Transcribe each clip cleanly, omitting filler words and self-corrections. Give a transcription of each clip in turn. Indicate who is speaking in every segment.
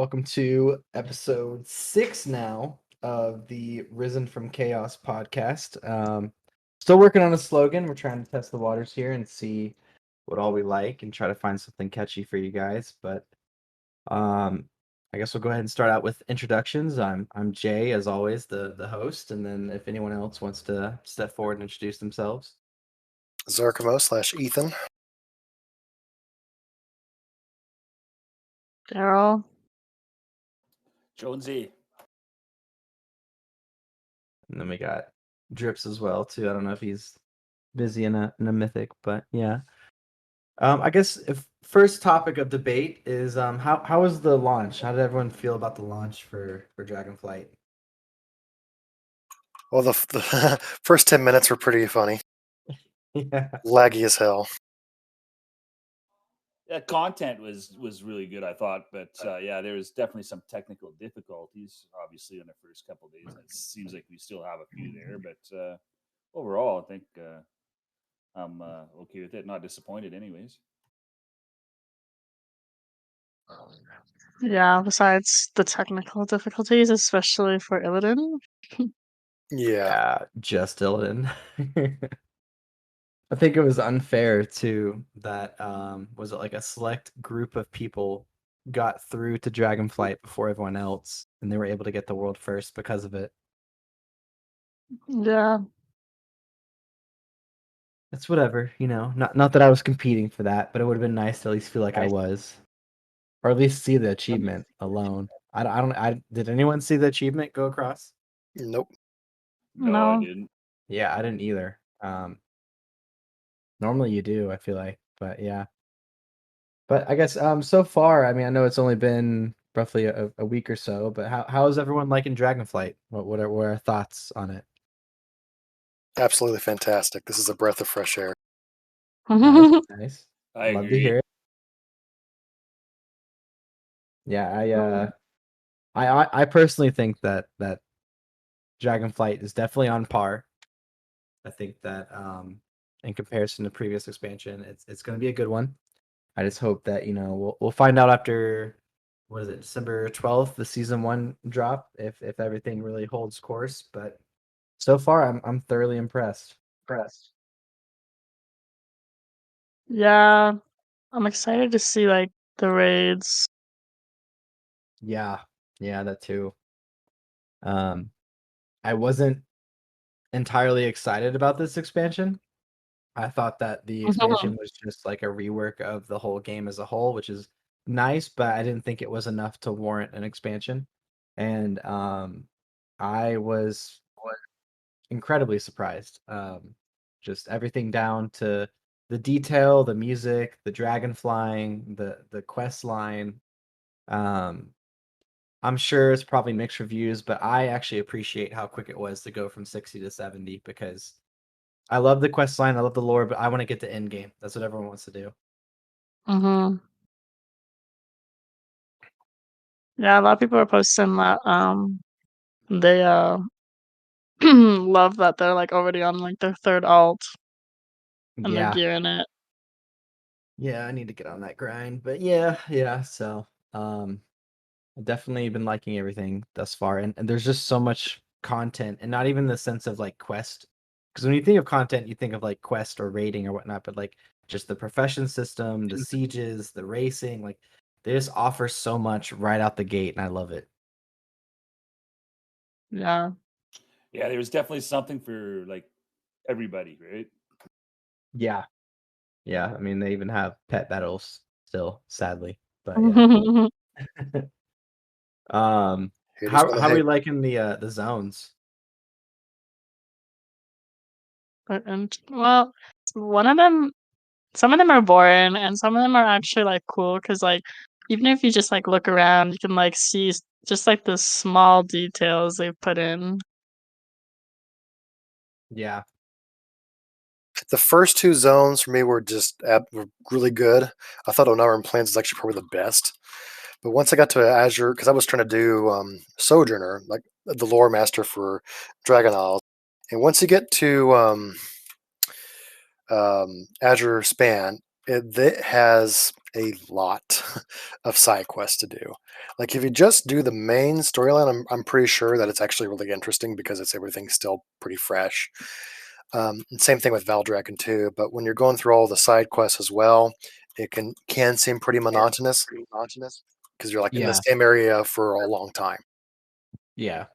Speaker 1: Welcome to episode 6 now of the Risen from Chaos podcast. Still working on a slogan. We're trying to test the waters here and see what all we like and try to find something catchy for you guys. But I guess we'll go ahead and start out with introductions. I'm Jay, as always, the host, and then if anyone else wants to step forward and introduce themselves.
Speaker 2: Zarkamo/Ethan.
Speaker 3: Daryl.
Speaker 4: Jonesy.
Speaker 1: And then we got Drips as well too. I don't know if he's busy in a mythic, but yeah. I guess if first topic of debate is how was the launch? How did everyone feel about the launch for Dragonflight?
Speaker 2: Well, the first 10 minutes were pretty funny.
Speaker 1: Yeah.
Speaker 2: Laggy as hell.
Speaker 4: Yeah, content was really good, I thought, but yeah, there was definitely some technical difficulties, obviously, in the first couple of days. It seems like we still have a few there, but overall, I think I'm okay with it. Not disappointed, anyways.
Speaker 3: Yeah, besides the technical difficulties, especially for Illidan.
Speaker 2: Yeah.
Speaker 1: Just Illidan. I think it was unfair too that was it like a select group of people got through to Dragonflight before everyone else, and they were able to get the world first because of it.
Speaker 3: Yeah.
Speaker 1: It's whatever, Not that I was competing for that, but it would have been nice to at least feel like I was, or at least see the achievement alone. I did anyone see the achievement go across?
Speaker 2: Nope.
Speaker 4: No, I didn't.
Speaker 1: Yeah, I didn't either. Normally you do, I feel like, but yeah. But I guess so far, I mean, I know it's only been roughly a week or so, but how is everyone liking Dragonflight? What are our thoughts on it?
Speaker 2: Absolutely fantastic. This is a breath of fresh air.
Speaker 1: Nice.
Speaker 4: I
Speaker 1: Love
Speaker 4: agree.
Speaker 1: to hear it. Yeah, I personally think that Dragonflight is definitely on par. I think that in comparison to previous expansion, it's going to be a good one. I just hope that we'll find out after what is it, December 12th, the season 1 drop, if everything really holds course. But so far, I'm thoroughly impressed.
Speaker 3: Yeah, I'm excited to see like the raids.
Speaker 1: Yeah, that too. I wasn't entirely excited about this expansion. I thought that the expansion was just like a rework of the whole game as a whole, which is nice, but I didn't think it was enough to warrant an expansion. And I was incredibly surprised. Just everything down to the detail, the music, the dragon flying, the quest line. I'm sure it's probably mixed reviews, but I actually appreciate how quick it was to go from 60 to 70 because I love the quest line, I love the lore, but I want to get to end game. That's what everyone wants to do.
Speaker 3: Yeah, a lot of people are posting that they love that they're like already on like their third alt and they're gearing it.
Speaker 1: Yeah, I need to get on that grind, but yeah. So, I've definitely been liking everything thus far, and there's just so much content, and not even the sense of like quest, because when you think of content, you think of like quest or raiding or whatnot, but like just the profession system, the sieges, the racing, like they just offer so much right out the gate, and I love it.
Speaker 3: Yeah.
Speaker 4: Yeah, there was definitely something for like everybody, right?
Speaker 1: Yeah. I mean, they even have pet battles still, sadly, but yeah. How are we liking the zones?
Speaker 3: And well, some of them are boring, and some of them are actually like cool because like even if you just like look around, you can like see just like the small details they've put in.
Speaker 1: Yeah.
Speaker 2: The first 2 zones for me were just were really good. I thought Onaran Plains is actually probably the best. But once I got to Azure, because I was trying to do Sojourner, like the lore master for Dragon Isles, and once you get to Azure Span, it has a lot of side quests to do. Like if you just do the main storyline, I'm pretty sure that it's actually really interesting because everything's still pretty fresh. And same thing with Valdragon too. But when you're going through all the side quests as well, it can seem pretty monotonous because you're like in the
Speaker 1: Yeah,
Speaker 2: same area for a long time.
Speaker 1: yeah.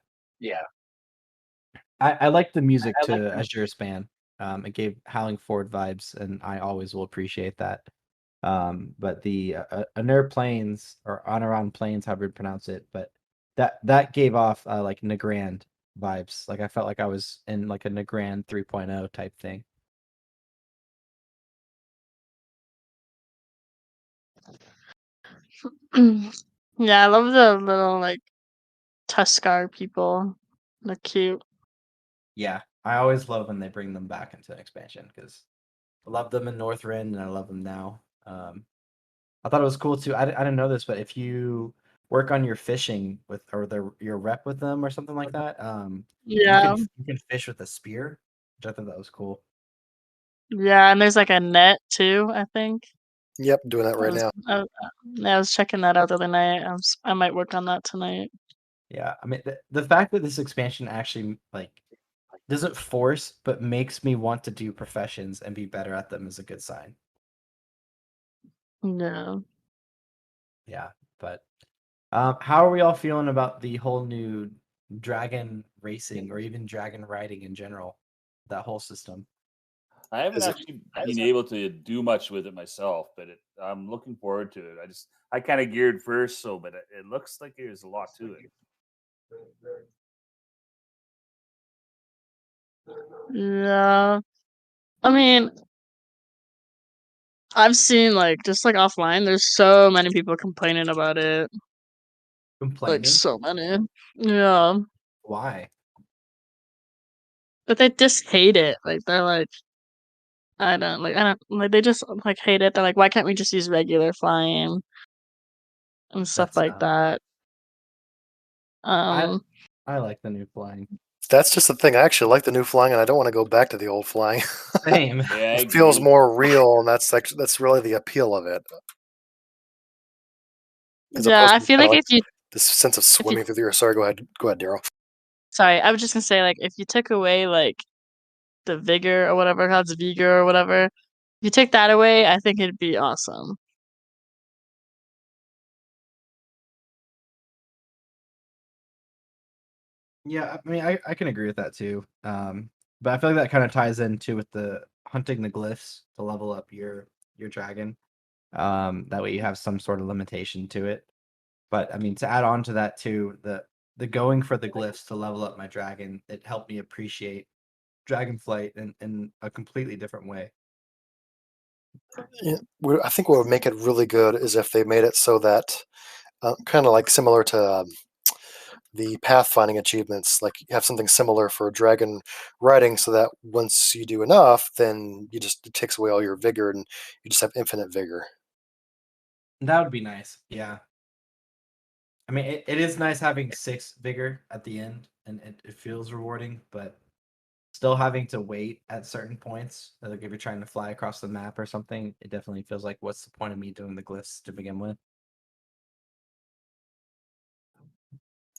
Speaker 1: I like the music to Azure Span. It gave Howling Forward vibes, and I always will appreciate that. But the Anur Plains or Honoran Plains, however you pronounce it, but that gave off like Nagrand vibes. Like I felt like I was in like a Nagrand 3.0 type thing.
Speaker 3: Yeah, I love the little like Tuskar people. They're cute.
Speaker 1: Yeah, I always love when they bring them back into an expansion because I love them in Northrend and I love them now. I thought it was cool too. I didn't know this, but if you work on your fishing with or your rep with them or something like that,
Speaker 3: Yeah,
Speaker 1: you can fish with a spear, which I thought that was cool.
Speaker 3: yeah, and there's like a net too, I think.
Speaker 2: Yep, doing that
Speaker 3: I
Speaker 2: right
Speaker 3: was,
Speaker 2: now.
Speaker 3: I was checking that out the other night. I might work on that tonight.
Speaker 1: Yeah, I mean the fact that this expansion actually like doesn't force but makes me want to do professions and be better at them is a good sign.
Speaker 3: Yeah.
Speaker 1: Yeah, but how are we all feeling about the whole new dragon racing or even dragon riding in general? That whole system.
Speaker 4: I haven't
Speaker 2: Is it?
Speaker 4: actually been able to do much with it myself, but I'm looking forward to it. I kind of geared first, but it looks like there's a lot to it.
Speaker 3: Yeah. I mean, I've seen like just like offline, there's so many people complaining about it. Like
Speaker 1: Complaining?
Speaker 3: so many. Yeah.
Speaker 1: Why?
Speaker 3: But they just hate it. Like they're like I don't like they just like hate it. They're like, why can't we just use regular flying and stuff
Speaker 1: That's
Speaker 3: like that?
Speaker 1: I
Speaker 3: Um
Speaker 1: I like the new flying.
Speaker 2: That's just the thing. I actually like the new flying, and I don't want to go back to the old flying.
Speaker 1: Same.
Speaker 4: Yeah, I
Speaker 2: It feels
Speaker 4: agree.
Speaker 2: more real, and that's really the appeal of it, as
Speaker 3: yeah,
Speaker 2: opposed
Speaker 3: I
Speaker 2: to
Speaker 3: feel
Speaker 2: kind of
Speaker 3: like
Speaker 2: like this sense of
Speaker 3: if you
Speaker 2: swimming through the air. Sorry, go ahead, Daryl.
Speaker 3: sorry, I was just gonna say like if you took away like the vigor or whatever, how it's vigor or whatever, if you take that away, I think it'd be awesome.
Speaker 1: Yeah, I mean I can agree with that too. But I feel like that kind of ties into with the hunting the glyphs to level up your dragon. That way you have some sort of limitation to it. But I mean to add on to that too, the going for the glyphs to level up my dragon, it helped me appreciate Dragonflight in a completely different way.
Speaker 2: Yeah, I think what would make it really good is if they made it so that kind of like similar to the pathfinding achievements, like you have something similar for dragon riding, so that once you do enough, then it takes away all your vigor, and you just have infinite vigor.
Speaker 1: That would be nice. Yeah. I mean, it is nice having 6 vigor at the end, and it feels rewarding, but still having to wait at certain points, like if you're trying to fly across the map or something, it definitely feels like what's the point of me doing the glyphs to begin with?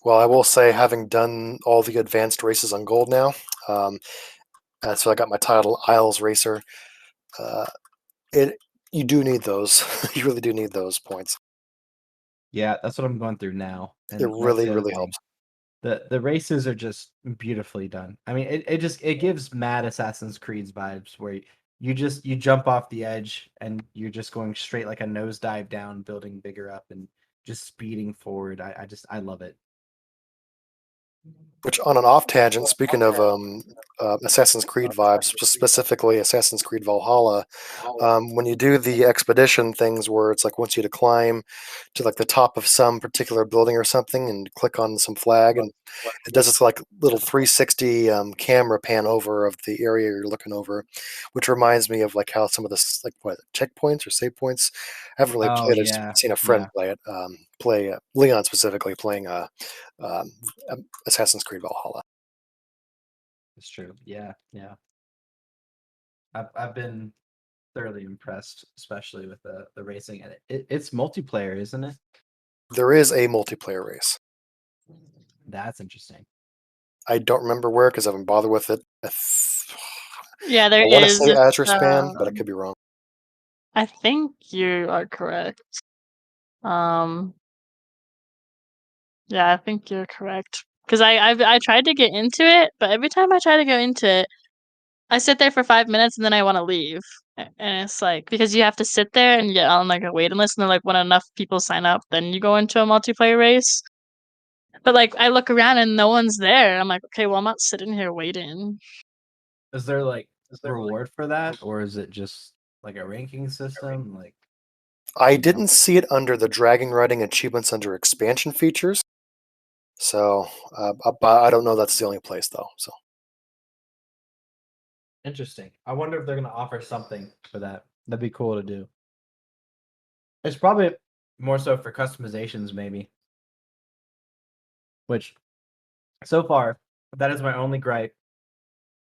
Speaker 2: Well, I will say, having done all the advanced races on gold now, um, so I got my title Isles Racer. Uh, it You do need those. You really do need those points.
Speaker 1: Yeah, that's what I'm going through now,
Speaker 2: It
Speaker 1: and that's
Speaker 2: really,
Speaker 1: the other
Speaker 2: really
Speaker 1: thing.
Speaker 2: helps.
Speaker 1: The races are just beautifully done. I mean, it gives mad Assassin's Creed vibes where you jump off the edge and you're just going straight like a nosedive down, building bigger up and just speeding forward. I love it.
Speaker 2: Which, on an off tangent, speaking of Assassin's Creed vibes, just specifically Assassin's Creed Valhalla, when you do the expedition things where it's like wants you to climb to like the top of some particular building or something and click on some flag, and it does this like little 360 camera pan over of the area you're looking over, which reminds me of like how some of this like what checkpoints or save points. I haven't really
Speaker 1: Oh
Speaker 2: played. I've just
Speaker 1: yeah,
Speaker 2: seen a friend
Speaker 1: yeah,
Speaker 2: play it. Play Leon specifically playing um, Assassin's Creed Valhalla.
Speaker 1: it's true. Yeah, yeah. I've been thoroughly impressed, especially with the racing. And it's multiplayer, isn't it?
Speaker 2: There is a multiplayer race.
Speaker 1: That's interesting.
Speaker 2: I don't remember where because I haven't bothered with it.
Speaker 3: Yeah, there
Speaker 2: I want to
Speaker 3: is.
Speaker 2: say
Speaker 3: It's,
Speaker 2: Azure Spam, but I could be wrong.
Speaker 3: I think you are correct. Yeah, I think you're correct. Because I tried to get into it, but every time I try to go into it, I sit there for 5 minutes and then I want to leave. And it's like because you have to sit there and get on like a waiting list, and then like when enough people sign up, then you go into a multiplayer race. But like I look around and no one's there. I'm like, okay, well I'm not sitting here waiting.
Speaker 1: Is there like a reward for that, or is it just like a ranking system? Like
Speaker 2: I didn't see it under the dragon riding achievements under expansion features. So, but I don't know that's the only place though. So
Speaker 1: interesting. I wonder if they're gonna offer something for that. That'd be cool to do. It's probably more so for customizations, maybe. Which, so far, that is my only gripe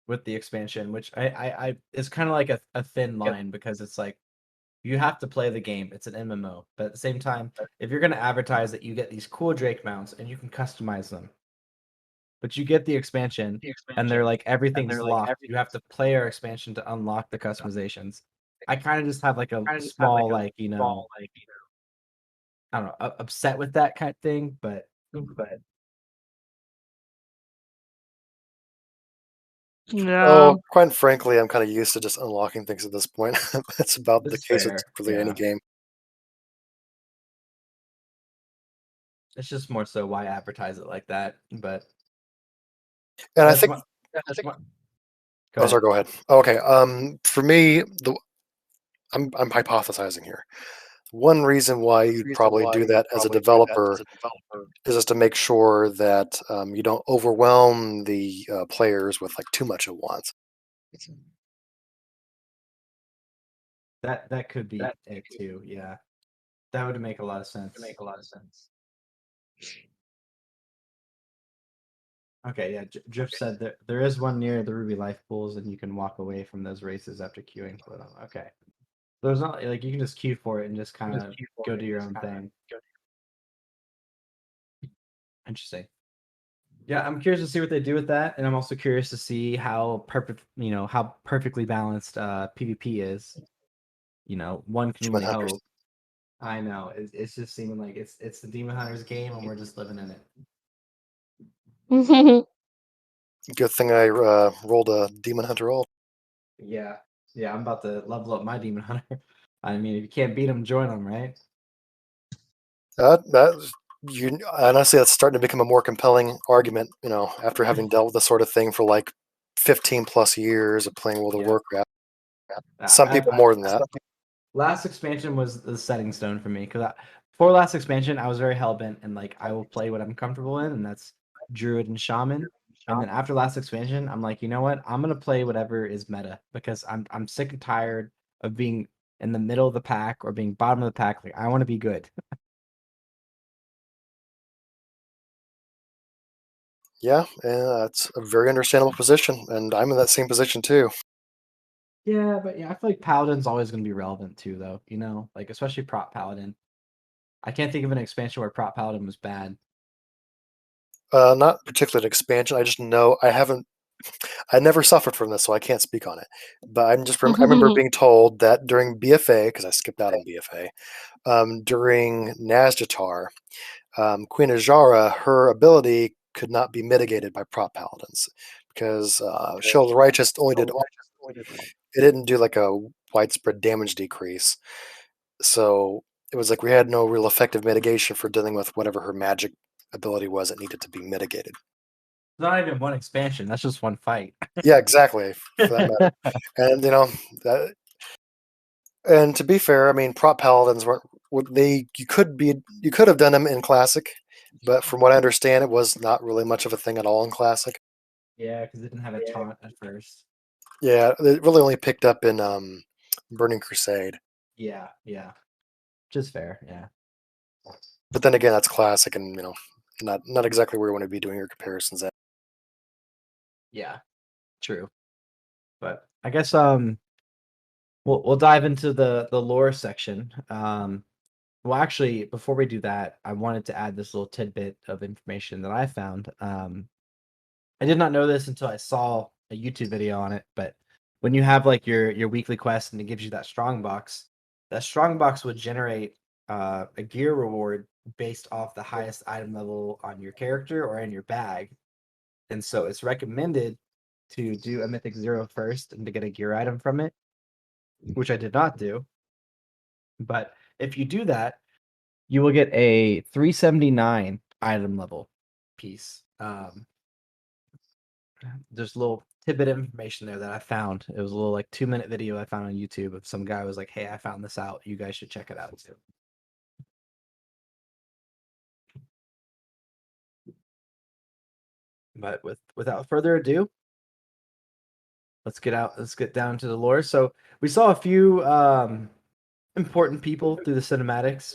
Speaker 1: with the expansion. Which I it's kind of like a thin line because it's like you have to play the game. It's an MMO, but at the same time, if you're gonna advertise that you get these cool Drake mounts and you can customize them, but you get the expansion and they're like everything's locked. You have to play our expansion to unlock the customizations. I kind of just have like a small like I don't know upset with that kind of thing, but
Speaker 3: Yeah.
Speaker 2: oh, quite frankly, I'm kind of used to just unlocking things at this point. That's about the
Speaker 1: It's
Speaker 2: case
Speaker 1: fair,
Speaker 2: with really any
Speaker 1: yeah.
Speaker 2: game.
Speaker 1: It's just more so why advertise it like that. But
Speaker 2: And I
Speaker 1: that's
Speaker 2: think.
Speaker 1: my, go
Speaker 2: Oh,
Speaker 1: ahead.
Speaker 2: sorry. Go ahead. Oh, okay. For me, I'm hypothesizing here. One reason why you'd probably do that as a developer is just to make sure that you don't overwhelm the players with like too much at once.
Speaker 1: That could be it too. Yeah, that would make a lot of sense. Okay, yeah. Drift said that there is one near the Ruby Life pools, and you can walk away from those races after queuing for them. Okay, there's not like you can just queue for it and just kind of go do your own thing. Interesting. Yeah, I'm curious to see what they do with that, and I'm also curious to see how how perfectly balanced PvP is. One can only
Speaker 2: Demon Hunters.
Speaker 1: hope. I know it's just seeming like it's the Demon Hunters game, and we're just living in it.
Speaker 2: Good thing I rolled a Demon Hunter ult.
Speaker 1: Yeah, I'm about to level up my Demon Hunter. I mean, if you can't beat them, join them, right?
Speaker 2: Honestly, that's starting to become a more compelling argument. After having dealt with this sort of thing for like 15 plus years of playing World of Warcraft. Some people more than that.
Speaker 1: Last expansion was the setting stone for me because before last expansion, I was very hellbent and like I will play what I'm comfortable in, and that's Druid and Shaman. And then after last expansion, I'm like, you know what? I'm gonna play whatever is meta because I'm sick and tired of being in the middle of the pack or being bottom of the pack. Like I want to be good.
Speaker 2: Yeah, that's a very understandable position, and I'm in that same position too.
Speaker 1: Yeah, but I feel like Paladin's always gonna be relevant too, though. Like especially Prop Paladin. I can't think of an expansion where Prop Paladin was bad.
Speaker 2: Not particularly an expansion. I just know I never suffered from this, so I can't speak on it. But I remember being told that during BFA, because I skipped out on BFA, during Nazjatar, Queen Ajara, her ability could not be mitigated by prop paladins because Shield of the Righteous only did. It didn't do like a widespread damage decrease, so it was like we had no real effective mitigation for dealing with whatever her magic ability was that needed to be mitigated.
Speaker 1: It's not even one expansion. That's just one fight.
Speaker 2: Yeah, exactly. For that matter. And that, and to be fair, I mean, prop paladins weren't. You could have done them in classic, but from what I understand, it was not really much of a thing at all in classic.
Speaker 1: Yeah, because it didn't have a taunt at first.
Speaker 2: Yeah, it really only picked up in Burning Crusade.
Speaker 1: Yeah. Just fair, yeah.
Speaker 2: But then again, that's classic, and not exactly where you want to be doing your comparisons at.
Speaker 1: Yeah, true. But I guess we'll dive into the lore section. Well, actually, before we do that, I wanted to add this little tidbit of information that I found. I did not know this until I saw a YouTube video on it, but when you have like your weekly quest and it gives you that strong box would generate a gear reward based off the highest item level on your character or in your bag. And so it's recommended to do a Mythic 0 first and to get a gear item from it, which I did not do. But if you do that, you will get a 379 item level piece. There's a little tidbit of information there that I found. It was a little like 2-minute video I found on YouTube of some guy was like, "Hey, I found this out. You guys should check it out too." But without further ado, let's get down to the lore. So we saw a few important people through the cinematics.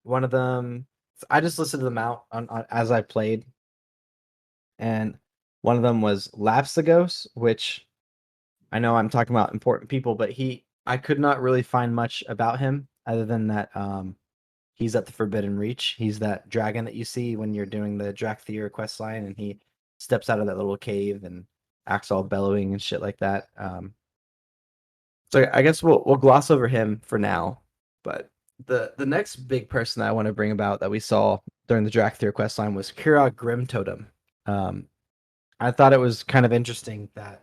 Speaker 1: One of them, I just listed them out on as I played, and one of them was Lapisagos, which I know I'm talking about important people, but I could not really find much about him other than that he's at the Forbidden Reach. He's that dragon that you see when you're doing the Drakthir quest line, and he steps out of that little cave and acts all bellowing and shit like that. So I guess we'll gloss over him for now. But the next big person that I want to bring about that we saw during the Drakthir quest line was Kurog Grimtotem. I thought it was kind of interesting that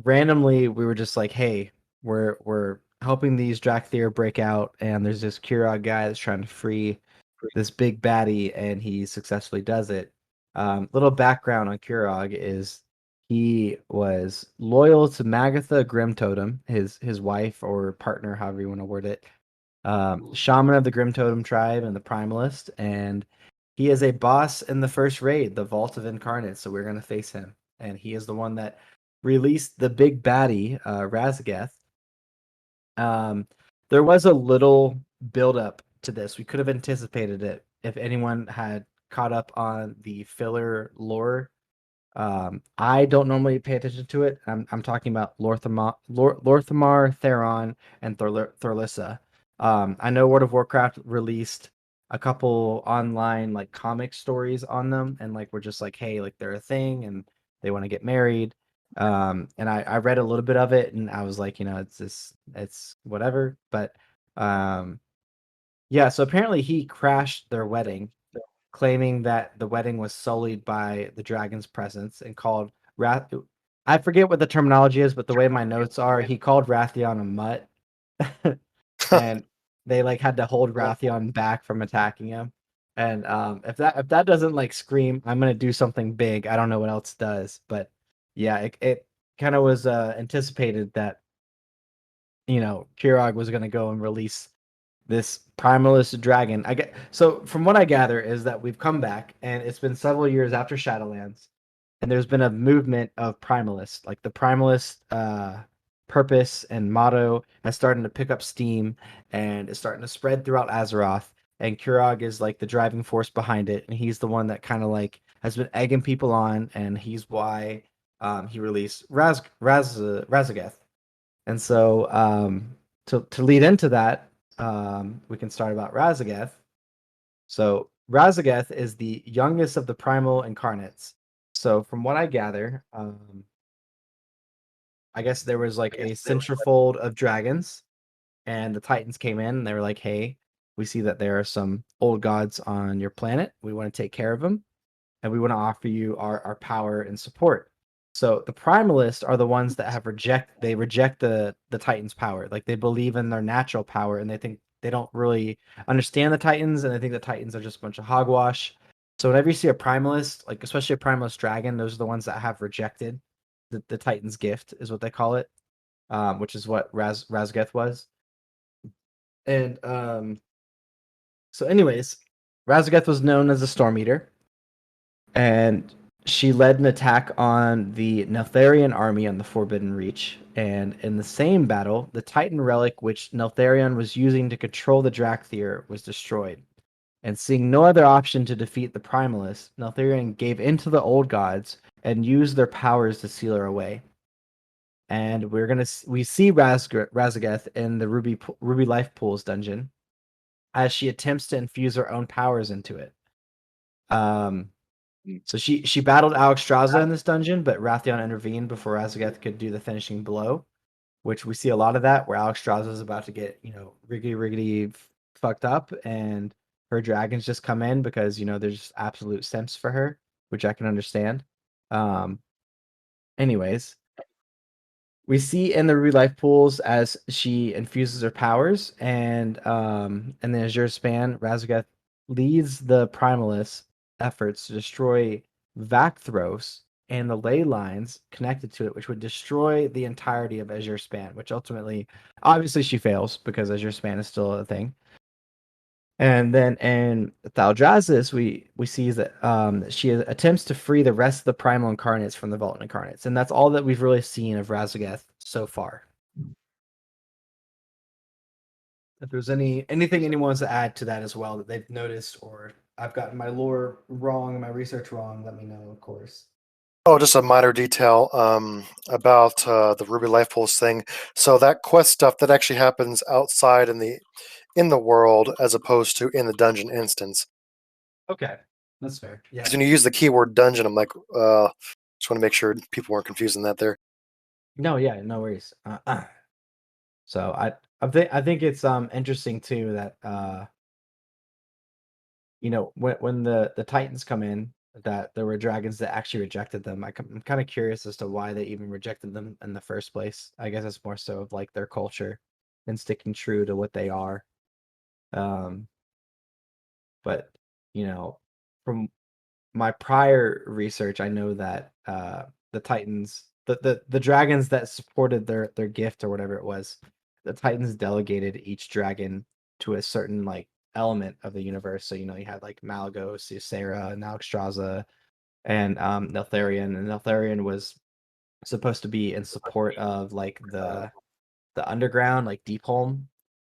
Speaker 1: randomly we were just like, hey, we're helping these Drakthir break out, and there's this Kurog guy that's trying to free this big baddie, and he successfully does it. Little background on Kurog is he was loyal to Magatha Grimtotem, his wife or partner, however you want to word it, shaman of the Grimtotem tribe and the Primalist, and he is a boss in the first raid, the Vault of Incarnates, so we're going to face him. And he is the one that released the big baddie, Raszageth. There was a little build-up to this. We could have anticipated it if anyone had caught up on the filler lore. I don't normally pay attention to it. I'm talking about Lorthamar, Theron, and Thorlissa. I know World of Warcraft released a couple online like comic stories on them, and like we're just like, hey, like they're a thing and they want to get married. And I read a little bit of it and I was like, it's whatever. But yeah, so apparently he crashed their wedding, claiming that the wedding was sullied by the dragon's presence and called I forget what the terminology is, but the way my notes are, he called Wrathion a mutt. And they like had to hold Wrathion back from attacking him. And if that doesn't like scream, I'm gonna do something big, I don't know what else does. But yeah, it kind of was anticipated that Kurog was gonna go and release this primalist dragon. So from what I gather is that we've come back and it's been several years after Shadowlands, and there's been a movement of primalists. Like the primalist purpose and motto has started to pick up steam and is starting to spread throughout Azeroth. And Kurog is like the driving force behind it, and he's the one that kind of like has been egging people on, and he's why he released Raszageth. And so to lead into that, we can start about Raszageth. So Raszageth is the youngest of the primal incarnates. So from what I gather, I guess there was like a centerfold of dragons, and the Titans came in and they were like, hey, we see that there are some old gods on your planet. We want to take care of them, and we want to offer you our power and support. So the primalists are the ones that reject the Titans' power. Like they believe in their natural power, and they think they don't really understand the Titans, and they think the Titans are just a bunch of hogwash. So whenever you see a primalist, like especially a primalist dragon, those are the ones that have rejected the Titan's gift, is what they call it, which is what Raszageth was. And so anyways, Raszageth was known as a Storm Eater, and she led an attack on the Neltharion army on the Forbidden Reach. And in the same battle, the Titan relic which Neltharion was using to control the Drakthir was destroyed. And seeing no other option to defeat the Primalists, Neltharion gave in to the old gods and used their powers to seal her away. and we see Raszageth in the Ruby Life Pools dungeon as she attempts to infuse her own powers into it. So she battled Alexstrasza in this dungeon, but Wrathion intervened before Raszageth could do the finishing blow, which we see a lot of that, where Alexstrasza is about to get, riggedy fucked up, and her dragons just come in because, there's just absolute simps for her, which I can understand. Anyways, we see in the Ruby Life Pools as she infuses her powers, and in the Azure Span, Raszageth leads the Primalist efforts to destroy Vakthros and the ley lines connected to it, which would destroy the entirety of Azure Span, which ultimately, obviously she fails because Azure Span is still a thing. And then in Thaldraszus, we see that she attempts to free the rest of the Primal Incarnates from the Vault Incarnates, and that's all that we've really seen of Raszageth so far. If there's anything anyone wants to add to that as well that they've noticed, or I've gotten my lore wrong, my research wrong, let me know, of course.
Speaker 2: Oh, just a minor detail about the Ruby Life Pools thing. So that quest stuff that actually happens outside in the world as opposed to in the dungeon instance.
Speaker 1: Okay, that's fair. Yeah.
Speaker 2: Because when you use the keyword dungeon, I'm like, just want to make sure people weren't confusing that there.
Speaker 1: No, yeah, no worries. So I think it's interesting too that when the Titans come in, that there were dragons that actually rejected them. I'm kind of curious as to why they even rejected them in the first place. I guess it's more so of like their culture and sticking true to what they are. But from my prior research, I know that the Titans, the dragons that supported their gift or whatever it was, the Titans delegated each dragon to a certain like element of the universe. So you had like Malagos, Ysera, and Alexstrasza, and Neltharion, and Neltharion was supposed to be in support of like the underground, like Deepholm,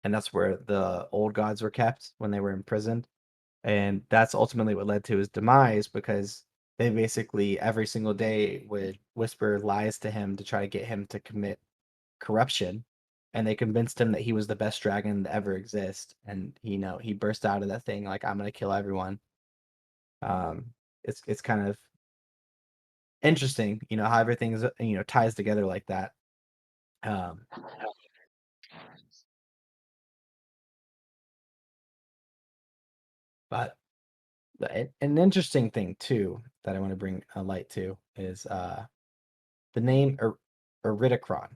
Speaker 1: and that's where the old gods were kept when they were imprisoned. And that's ultimately what led to his demise, because they basically every single day would whisper lies to him to try to get him to commit corruption, and they convinced him that he was the best dragon to ever exist, and he burst out of that thing like, I'm gonna kill everyone. It's kind of interesting, how everything's ties together like that. But an interesting thing too that I want to bring a light to is the name Iridikron.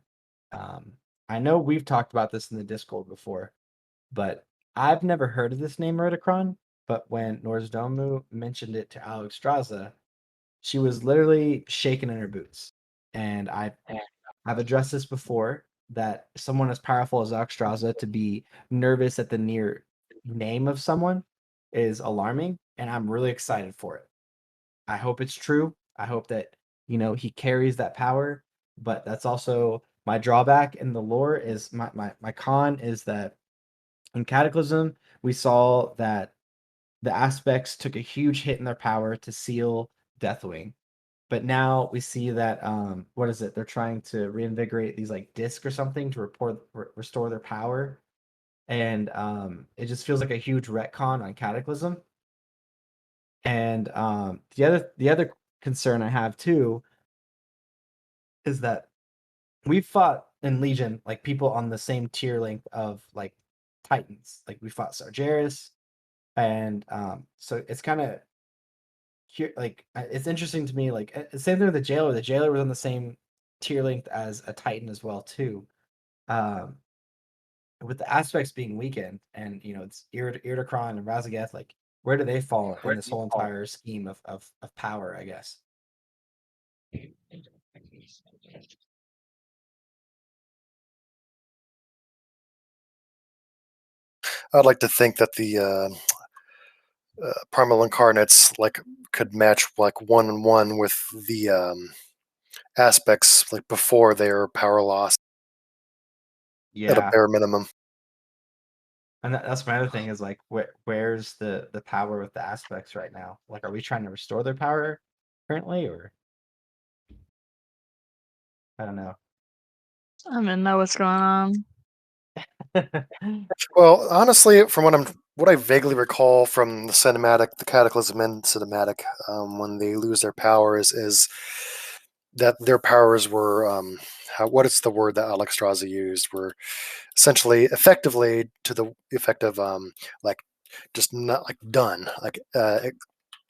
Speaker 1: I know we've talked about this in the Discord before, but I've never heard of this name Iridikron. But when Norzdomu mentioned it to Alexstrasza, she was literally shaking in her boots. And I've addressed this before, that someone as powerful as Alexstrasza to be nervous at the near name of someone is alarming, and I'm really excited for it. I hope it's true. I hope that he carries that power, but that's also my drawback in the lore. Is my con is that in Cataclysm we saw that the aspects took a huge hit in their power to seal Deathwing, but now we see that what is it? They're trying to reinvigorate these like disc or something to restore their power, and it just feels like a huge retcon on Cataclysm. And the other concern I have too is that we've fought in Legion like people on the same tier length of like Titans. Like we fought Sargeras, and so it's kind of like it's interesting to me. Like same thing with the Jailer. The Jailer was on the same tier length as a Titan as well too. Um, with the aspects being weakened, and it's Iridikron and Raszageth, like where do they fall in this whole entire scheme of power, I guess?
Speaker 2: I'd like to think that the Primal Incarnates like could match like 1-on-1 with the aspects like before their power loss at a bare minimum.
Speaker 1: And that's my other thing is like, where's the power with the aspects right now? Like, are we trying to restore their power currently, or I don't know.
Speaker 3: I mean, know what's going on.
Speaker 2: Well, honestly, from what I vaguely recall from the cinematic, the Cataclysm End cinematic, when they lose their powers, is that their powers were what is the word that Alexstrasza used? Were essentially, effectively, to the effect of like just not like done, like I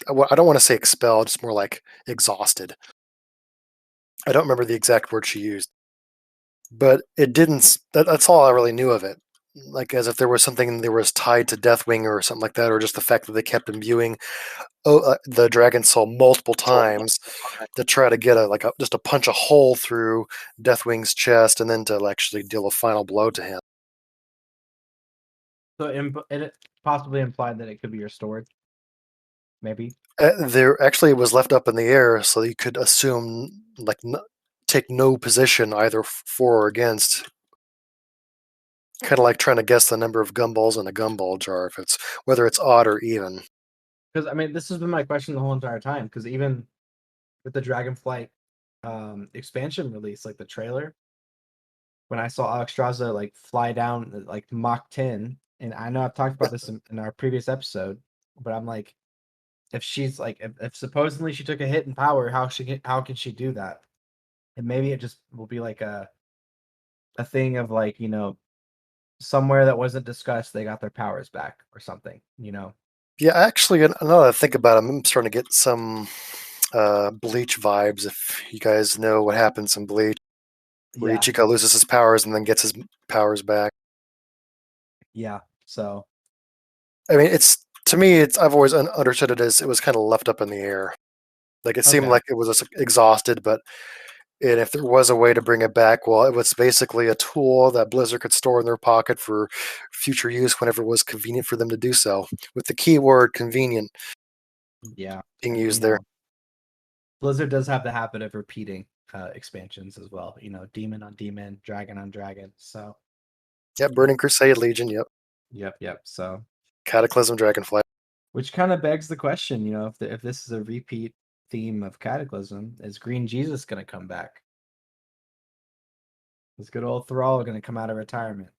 Speaker 2: don't want to say expelled, just more like exhausted. I don't remember the exact word she used, but it didn't. That's all I really knew of it. Like as if there was something that was tied to Deathwing or something like that, or just the fact that they kept imbuing the Dragon Soul multiple times to try to get just to punch a hole through Deathwing's chest and then to actually deal a final blow to him.
Speaker 1: So it possibly implied that it could be restored. Maybe.
Speaker 2: There actually was left up in the air, so you could assume take no position either for or against. Kind of like trying to guess the number of gumballs in a gumball jar, whether it's odd or even.
Speaker 1: Because I mean, this has been my question the whole entire time. Because even with the Dragonflight expansion release, like the trailer, when I saw Alexstrasza like fly down like Mach 10, and I know I've talked about this in our previous episode, but I'm like, if she's like, if supposedly she took a hit in power, how can she do that? And maybe it just will be like a thing of like, somewhere that wasn't discussed, they got their powers back or something,
Speaker 2: Yeah, actually, now that I think about it, I'm starting to get some Bleach vibes. If you guys know what happens in Bleach, where
Speaker 1: Yeah.
Speaker 2: Ichigo loses his powers and then gets his powers back.
Speaker 1: Yeah. So,
Speaker 2: I mean, to me, I've always understood it as it was kind of left up in the air. Like it seemed
Speaker 1: Okay.
Speaker 2: like it was exhausted, and if there was a way to bring it back, well, it was basically a tool that Blizzard could store in their pocket for future use whenever it was convenient for them to do so. With the keyword "convenient"
Speaker 1: yeah,
Speaker 2: being used there.
Speaker 1: Blizzard does have the habit of repeating expansions as well. Demon on demon, dragon on dragon. So,
Speaker 2: Yep, Burning Crusade Legion. Yep.
Speaker 1: yep. So,
Speaker 2: Cataclysm Dragonflight.
Speaker 1: which kind of begs the question, if this is a repeat theme of Cataclysm, is Green Jesus going to come back? Is good old Thrall going to come out of retirement?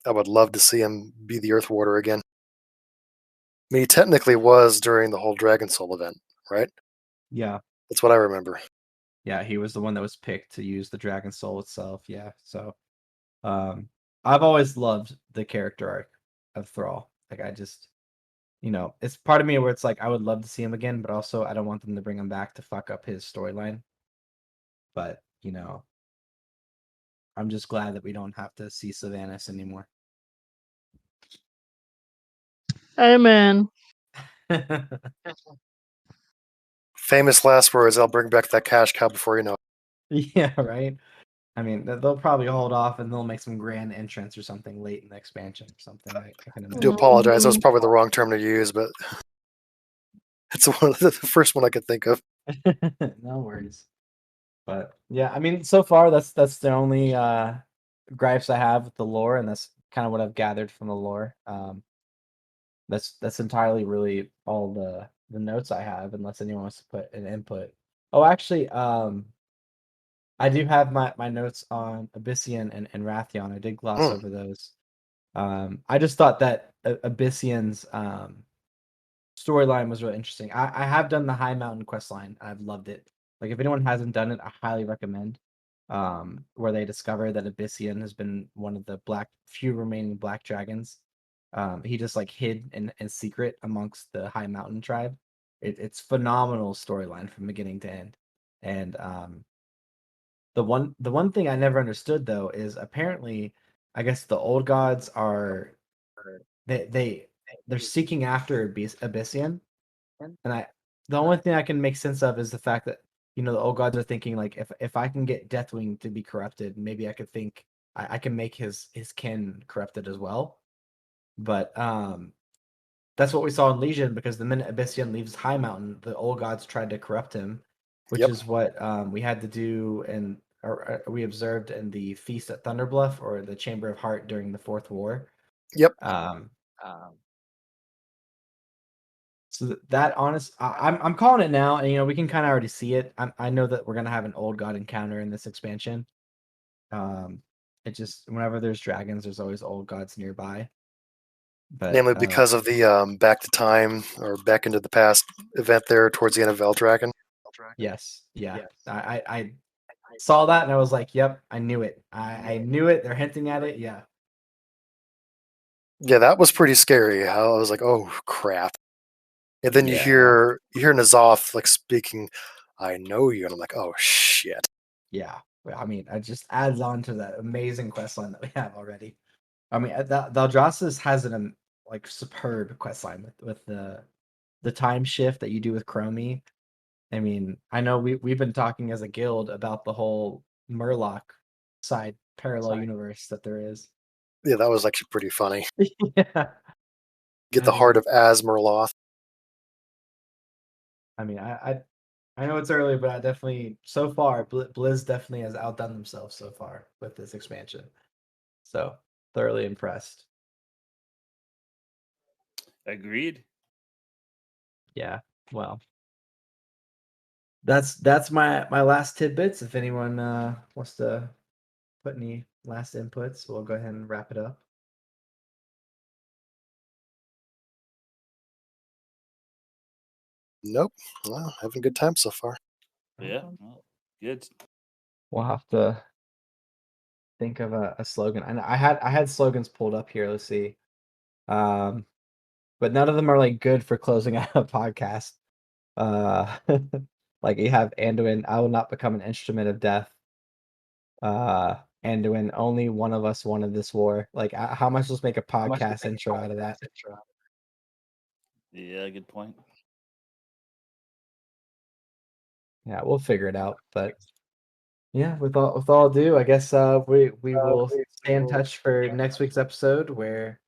Speaker 2: I would love to see him be the Earth Warder again. I mean, he technically was during the whole Dragon Soul event, right?
Speaker 1: Yeah.
Speaker 2: That's what I remember.
Speaker 1: Yeah, he was the one that was picked to use the Dragon Soul itself. Yeah. So, I've always loved the character arc of Thrall. Like, I just, it's part of me where it's like I would love to see him again, but also I don't want them to bring him back to fuck up his storyline. But, I'm just glad that we don't have to see Sylvanas anymore.
Speaker 3: Amen.
Speaker 2: Famous last words. I'll bring back that cash cow before you know it.
Speaker 1: Yeah, right. I mean, they'll probably hold off and they'll make some grand entrance or something late in the expansion or something. I can
Speaker 2: I
Speaker 1: imagine.
Speaker 2: do apologize. That was probably the wrong term to use, but it's the first one I could think of.
Speaker 1: No worries. But yeah, I mean, so far that's the only gripes I have with the lore, and that's kind of what I've gathered from the lore. That's entirely really all the notes I have, unless anyone wants to put an input. Oh, actually, I do have my notes on Ebyssian and Wrathion. I did gloss over those. I just thought that Ebyssian's storyline was really interesting. I have done the High Mountain quest line. I've loved it. Like, if anyone hasn't done it, I highly recommend. Where they discover that Ebyssian has been one of the few remaining black dragons. He just like hid in secret amongst the High Mountain tribe. It's phenomenal storyline from beginning to end. And the one thing I never understood though is apparently, I guess the old gods are they're seeking after Ebyssian, and the only thing I can make sense of is the fact that the old gods are thinking like if I can get Deathwing to be corrupted, maybe I could think I can make his kin corrupted as well. But that's what we saw in Legion, because the minute Ebyssian leaves High Mountain, the old gods tried to corrupt him, which is what we had to do or we observed in the feast at Thunderbluff or the Chamber of Heart during the Fourth War.
Speaker 2: Yep.
Speaker 1: So I'm calling it now, and we can kind of already see it. I know that we're gonna have an old god encounter in this expansion, It just whenever there's dragons, there's always old gods nearby. But
Speaker 2: Namely because of the back to time or back into the past event there towards the end of Eldragon.
Speaker 1: yes, yeah, I saw that and I was like, yep, I knew it. I knew it. They're hinting at it. Yeah.
Speaker 2: Yeah, that was pretty scary. I was like, oh crap. And then you
Speaker 1: Yeah.
Speaker 2: hear N'Zoth like speaking, I know you, and I'm like, oh shit.
Speaker 1: Yeah. I mean, it just adds on to that amazing quest line that we have already. I mean, the Eldrassus has an like superb quest line with the time shift that you do with Chromie. I mean, I know we've been talking as a guild about the whole Murloc side parallel universe that there is.
Speaker 2: Yeah, that was actually pretty funny.
Speaker 1: Yeah.
Speaker 2: Get the heart of Azmurloth.
Speaker 1: I mean, I know it's early, but I definitely so far Blizz definitely has outdone themselves so far with this expansion. So thoroughly impressed.
Speaker 4: Agreed.
Speaker 1: Yeah. Well, that's my last tidbits. If anyone wants to put any last inputs, we'll go ahead and wrap it up.
Speaker 2: Nope. Well, having a good time so far.
Speaker 4: Yeah. Well, good.
Speaker 1: We'll have to think of a slogan. And I had slogans pulled up here. Let's see. But none of them are like good for closing out a podcast. Like you have Anduin, I will not become an instrument of death. Anduin, only one of us wanted this war. Like how am I supposed to make a podcast intro out of that?
Speaker 4: Yeah, good point.
Speaker 1: Yeah, we'll figure it out. But yeah, with all due, I guess we will stay in touch for next week's episode where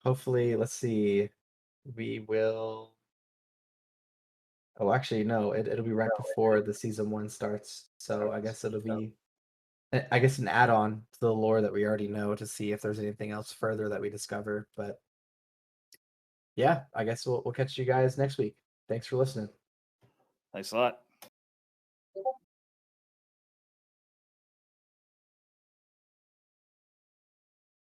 Speaker 1: hopefully, let's see, we will. Oh, actually, no, it'll be right before the season 1 starts. So I guess it'll be, I guess, an add-on to the lore that we already know to see if there's anything else further that we discover. But yeah, I guess we'll catch you guys next week. Thanks for listening.
Speaker 4: Thanks a lot.